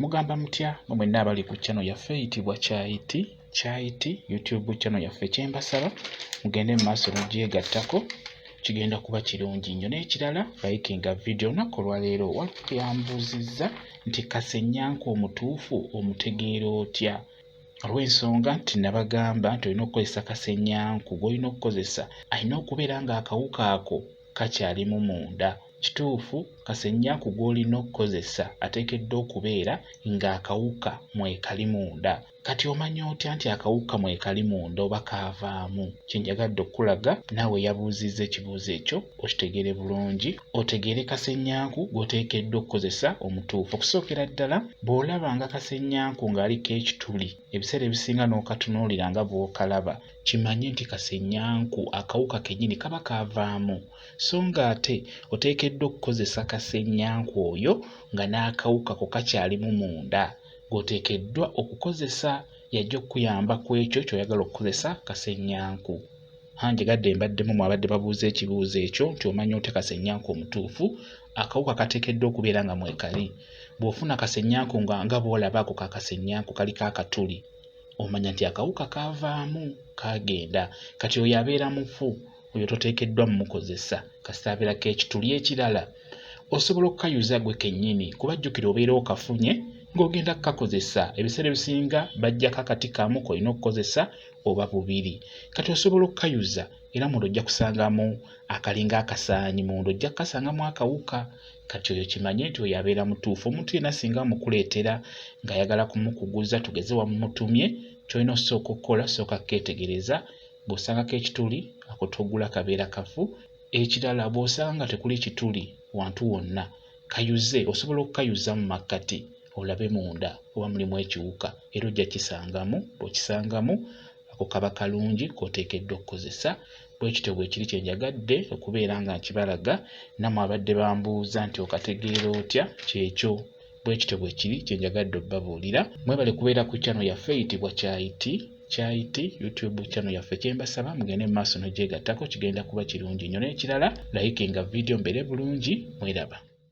Mugamba mutya mwenna abali ku channel yaffe eyitibwa Kyayiti YouTube channel yaffe. Kyembasaba mugende mu maaso n'ogyegattako, kigenda kuba kirungi nnyo. N'ekirala likinga video. Olunaku olwaleero waliwo yambuuzizza nti Kasenyanku Omutuufu omutegeera otya? Olw'ensonga nti nabagamba nti olina okukozesa Kasenyanku gw'olina okukozesa alina okubeera ng'akawuka ako kakyalimu munda. Kituufu Kasenyanku gw'olina okukozesa ateekeddwa okubeera ng'akawuka mwekali munda. Kati omanya otya nti akawuka mwekali munda oba kaavaamu? Kyenjagadde okulaga naawe yabuuzizza ekibuuzo ekyo okitegeere bulungi, otegeere Kasenyanku gw'oteekeddwa okukozesa omutuufu. Okusookera ddala bw'olaba nga Kasenyanku ng'aliko ekituli, ebiseera ebisinga n'okatunuulira nga bw'okalaba, kimanye nti Kasenyanku akawuka kennyini kaba kaavaamu. So ng'ate oteekeddwa okukozesa Kasenyanku oyo nga n'akawuka ko kakyalimu munda, gw'oteekeddwa okukozesa yajja okuyamba ku ekyo ky'oyagala okukozesa Kasenyanku. Njagadde mbaddemu mwabadde babuuza ekibuuzo ekyo nti omanya otya Kasenyanku omutuufu? Akawuka kateekeddwa okubeera nga mwekali. Bw'ofuna Kasenyanku nga bw'olaba ako ka Kasenyanku kaliko akatuli, omanya nti akawuka kaavaamu kaagenda. Kati oyo abeera mufu, oyo toteekeddwa mumukozesa kasita abeerako ekituli. Ekirala osobola okukayuza gwe kennyini, kuba jjukira obeera okafunye ng'ogenda kukakozesa. Ebiseera ebisinga bajjako akati kamu k'olina okukozesa oba bubiri. Kati osobola okukayuza era munda ojja kusangamu akalinga akasaanyi, munda ojja kukasangamu akawuka. Kati oyo kimanye nti oyo abeera mutuufu. Omuntu yenna singa amukuleetera ng'ayagala kumukuguza tugeze wamumutumye, ky'olina osooka okukola sooka kukeetegereza. Bw'osangako ekituli, ako toggula kabeera kafu. Ekirala bw'osanga nga tekuli kituli wantu wonna, kayuze. Osobola okukayuza mu makkati olabe munda oba mulimu ekiwuka, era ojja kisangamu. Bw'okisangamu, ako kaba kalungi k'oteekeddwa okukozesa. Bwe kityo bwe kiri kyenjagadde okubeera nga nkibalaga. Nammwe abadde bambuuza nti okategeera otya, kyekyo. Bwe kityo bwe kiri kyenjagadde obbabuulira. Mwebale kubeera ku channel yaffe eyitibwa Kyayiti YouTube channel yaffe. Kyembasaba mugende mu maaso n'ogyegattako, kigenda kuba kirungi nnyo. N'ekirala likinga video mbeere bulungi. Mweraba.